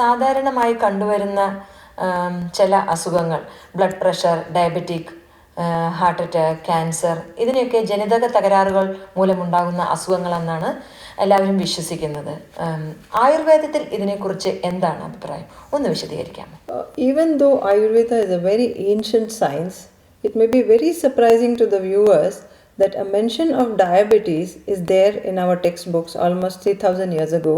സാധാരണമായി കണ്ടുവരുന്ന ചില അസുഖങ്ങൾ, blood pressure, diabetic, heart attack, cancer, ഇതിനെയൊക്കെ ജനിതക തകരാറുകൾ മൂലമുണ്ടാകുന്ന അസുഖങ്ങളെന്നാണ് എല്ലാവരും വിശ്വസിക്കുന്നത്. ആയുർവേദത്തിൽ ഇതിനെക്കുറിച്ച് എന്താണ് അഭിപ്രായം? ഒന്ന് വിശദീകരിക്കാമോ? Even though Ayurveda is a very ancient science, it may be very surprising to the viewers that a mention of diabetes is there in our textbooks almost 3000 years ago,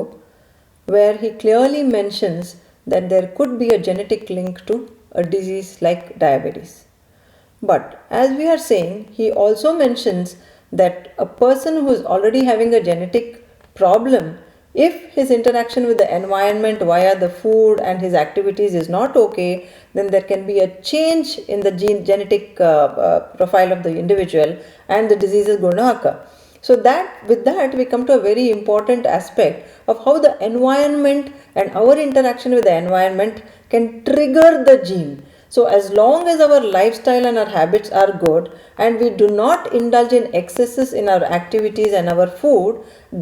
where he clearly mentions that there could be a genetic link to a disease like diabetes. But as we are saying, he also mentions that a person who is already having a genetic problem, if his interaction with the environment via the food and his activities is not okay, then there can be a change in the genetic profile of the individual and the disease is going to occur. So with that we come to a very important aspect of how the environment and our interaction with the environment can trigger the gene. So as long as our lifestyle and our habits are good and we do not indulge in excesses in our activities and our food,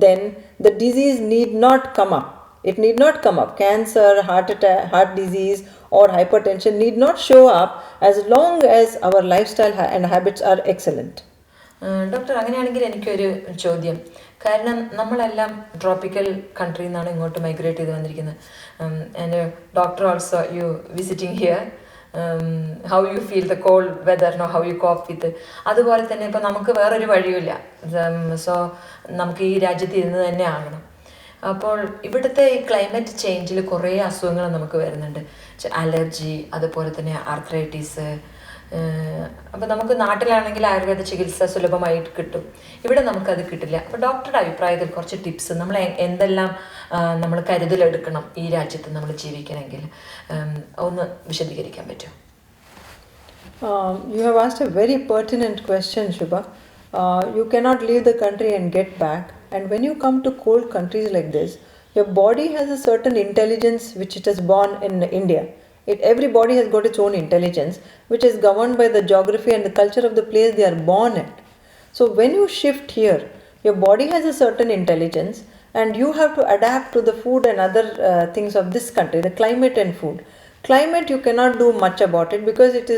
then the disease need not come up. It need not come up. Cancer, heart attack, heart disease or hypertension need not show up as long as our lifestyle and habits are excellent. Doctor, അങ്ങനെയാണെങ്കിൽ എനിക്കൊരു ചോദ്യം. കാരണം നമ്മളെല്ലാം tropical കൺട്രിയിൽ നിന്നാണ് ഇങ്ങോട്ട് migrate ചെയ്ത് വന്നിരിക്കുന്നത്. And doctor also you visiting here, how you feel the cold weather, no how you cope with. അതുപോലെ തന്നെ ഇപ്പം നമുക്ക് വേറൊരു വഴിയുമില്ല. സോ നമുക്ക് ഈ രാജ്യത്ത് ഇരുന്ന് തന്നെ ആകണം. അപ്പോൾ ഇവിടുത്തെ ഈ ക്ലൈമറ്റ് ചേഞ്ചിൽ കുറേ അസുഖങ്ങൾ നമുക്ക് വരുന്നുണ്ട്. അലർജി, അതുപോലെ തന്നെ ആർത്രൈറ്റിസ്. അപ്പോൾ നമുക്ക് നാട്ടിലാണെങ്കിൽ ആയുർവേദ ചികിത്സ സുലഭമായിട്ട് കിട്ടും, ഇവിടെ നമുക്കത് കിട്ടില്ല. അപ്പോൾ ഡോക്ടറുടെ അഭിപ്രായത്തിൽ കുറച്ച് ടിപ്സ്, നമ്മൾ എന്തെല്ലാം നമ്മൾ കരുതലെടുക്കണം ഈ രാജ്യത്ത് നമ്മൾ ജീവിക്കണമെങ്കിൽ, ഒന്ന് വിശദീകരിക്കാൻ പറ്റുമോ? You have asked a very pertinent question, Shubha. You cannot leave the country and get back. And when you come to cold countries like this, your body has a certain intelligence which it is born in India. Every body has got its own intelligence which is governed by the geography and the culture of the place they are born at. So when you shift here, your body has a certain intelligence and you have to adapt to the food and other things of this country, the climate and food. Climate you cannot do much about it because it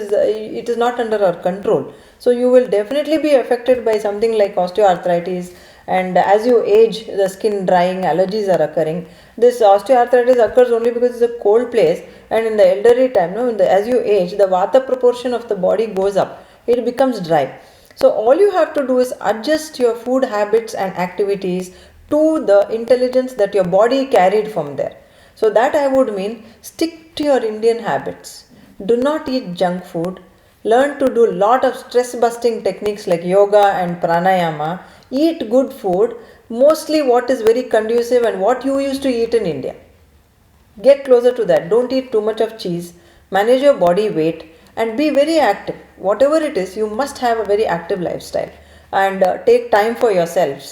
is not under our control. So you will definitely be affected by something like osteoarthritis, and as you age the skin drying, allergies are occurring. This osteoarthritis occurs only because it's a cold place, and in the elderly time, as you age, the vata proportion of the body goes up, it becomes dry. So all you have to do is adjust your food habits and activities to the intelligence that your body carried from there. So that I would mean, stick to your Indian habits. Do not eat junk food. Learn to do lot of stress busting techniques like yoga and pranayama. Eat good food, mostly what is very conducive and what you used to eat in India. Get closer to that. Don't eat too much of cheese. Manage your body weight and be very active. Whatever it is, you must have a very active lifestyle and take time for yourselves.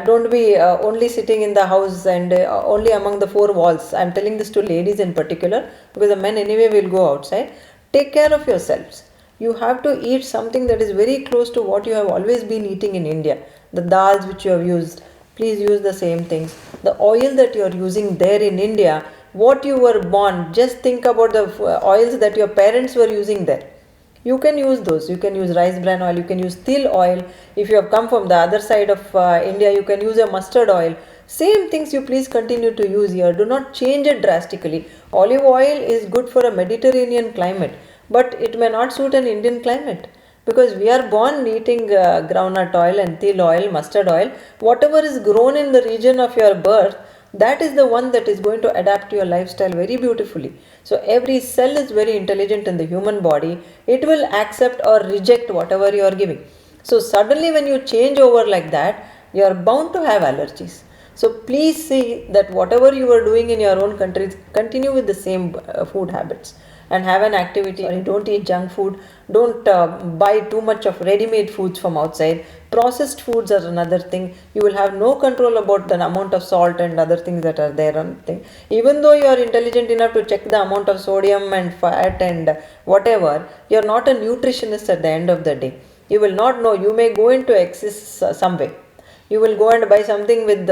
Don't be only sitting in the house and only among the four walls. I'm telling this to ladies in particular because the men anyway will go outside. Take care of yourselves. You have to eat something that is very close to what you have always been eating in India. The dals which you have used, please use the same things. The oil that you are using there in India, what you were born, just think about the oils that your parents were using there. You can use those. You can use rice bran oil, you can use til oil. If you have come from the other side of India, you can use a mustard oil. Same things you please continue to use here. Do not change it drastically. Olive oil is good for a Mediterranean climate, but it may not suit an Indian climate because we are born eating groundnut oil and til oil, mustard oil. Whatever is grown in the region of your birth, that is the one that is going to adapt to your lifestyle very beautifully. So every cell is very intelligent in the human body. It will accept or reject whatever you are giving. So suddenly when you change over like that, you are bound to have allergies. So please see that whatever you are doing in your own country, continue with the same food habits and have an activity. Don't eat junk food. Don't buy too much of ready-made foods from outside. Processed foods are another thing. You will have no control about the amount of salt and other things that are there on thing. Even though you are intelligent enough to check the amount of sodium and fat and whatever, you are not a nutritionist at the end of the day. You will not know. You may go into excess some way. You will go and buy something with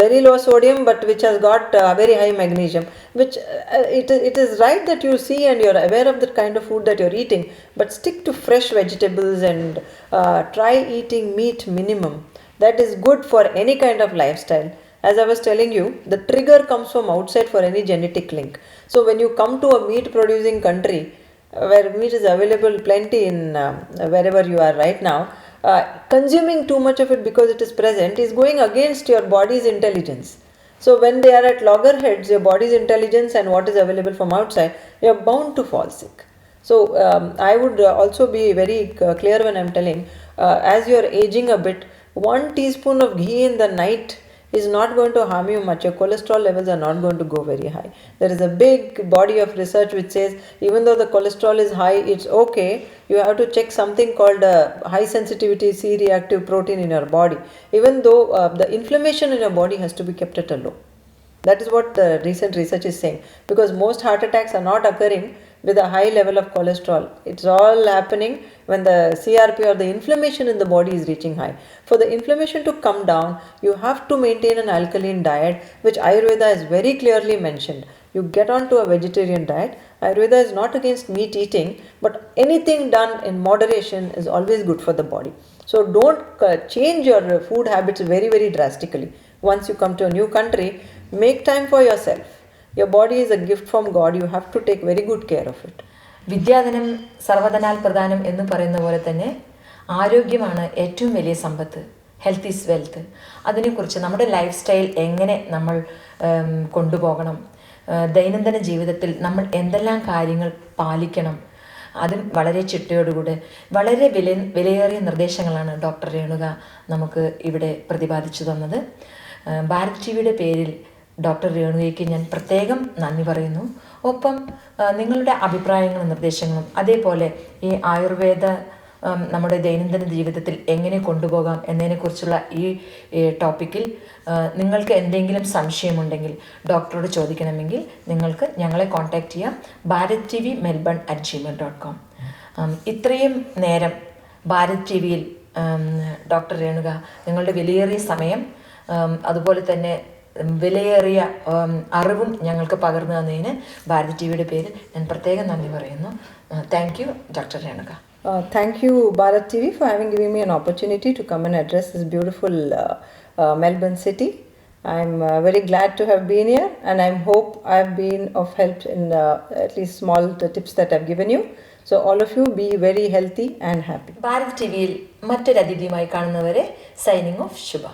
very low sodium but which has got very high magnesium, which it is right that you see and you're aware of the kind of food that you're eating, but stick to fresh vegetables and try eating meat minimum. That is good for any kind of lifestyle. As I was telling you, the trigger comes from outside for any genetic link. So when you come to a meat producing country where meat is available plenty in wherever you are right now, consuming too much of it because it is present is going against your body's intelligence. So when they are at loggerheads, your body's intelligence and what is available from outside, you are bound to fall sick. So I would also be very clear when I am telling, as you are aging a bit, 1 teaspoon of ghee in the night is not going to harm you much. Your cholesterol levels are not going to go very high. There is a big body of research which says even though the cholesterol is high, it's okay. You have to check something called high sensitivity C-reactive protein in your body. Even though the inflammation in your body has to be kept at a low. That is what the recent research is saying, because most heart attacks are not occurring with a high level of cholesterol. It's all happening when the CRP or the inflammation in the body is reaching high. For the inflammation to come down, you have to maintain an alkaline diet, which Ayurveda has very clearly mentioned. You get onto a vegetarian diet. Ayurveda is not against meat eating, but anything done in moderation is always good for the body. So don't change your food habits very, very drastically. Once you come to a new country, make time for yourself. Your body is a gift from God. You have to take very good care of it. വിദ്യാധനം സർവധനാൽ പ്രധാനം എന്ന് പറയുന്ന പോലെ തന്നെ ആരോഗ്യമാണ് ഏറ്റവും വലിയ സമ്പത്ത്. Health is wealth. അതിനെക്കുറിച്ച് നമ്മുടെ ലൈഫ് സ്റ്റൈൽ എങ്ങനെ നമ്മൾ കൊണ്ടുപോകണം, ദൈനംദിന ജീവിതത്തിൽ നമ്മൾ എന്തെല്ലാം കാര്യങ്ങൾ പാലിക്കണം, അതും വളരെ ചിട്ടയോടുകൂടെ വളരെ വിലയേറിയ നിർദ്ദേശങ്ങളാണ് ഡോക്ടർ രേണുക നമുക്ക് ഇവിടെ പ്രതിപാദിച്ചു തന്നത്. ഭാരത് ടിവിയുടെ പേരിൽ ഡോക്ടർ രേണുകയ്ക്ക് ഞാൻ പ്രത്യേകം നന്ദി പറയുന്നു. ഒപ്പം നിങ്ങളുടെ അഭിപ്രായങ്ങളും നിർദ്ദേശങ്ങളും അതേപോലെ ഈ ആയുർവേദ നമ്മുടെ ദൈനംദിന ജീവിതത്തിൽ എങ്ങനെ കൊണ്ടുപോകാം എന്നതിനെക്കുറിച്ചുള്ള ഈ ടോപ്പിക്കിൽ നിങ്ങൾക്ക് എന്തെങ്കിലും സംശയമുണ്ടെങ്കിൽ ഡോക്ടറോട് ചോദിക്കണമെങ്കിൽ നിങ്ങൾക്ക് ഞങ്ങളെ കോൺടാക്റ്റ് ചെയ്യാം. ഭാരത് ടി വി melbourne@gmail.com. ഇത്രയും നേരം ഭാരത് ടി വിയിൽ ഡോക്ടർ രേണുക നിങ്ങളുടെ വിലയേറിയ സമയം അതുപോലെ തന്നെ വിലയേറിയ അറിവും ഞങ്ങൾക്ക് പകർന്നു തന്നതിന് ഭാരത് ടി വിയുടെ പേരിൽ ഞാൻ പ്രത്യേകം നന്ദി പറയുന്നു. Thank you doctor Renuka. Thank you, Bharat TV, for having given me an opportunity to come and address this beautiful Melbourne city. I'm very glad to have been here, and I hope I've been of help in at least small tips that I've given you. So all of you be very healthy and happy. Bharat T വിയിൽ മറ്റൊരു അതിഥിയുമായി കാണുന്നവരെ signing off ശുഭ.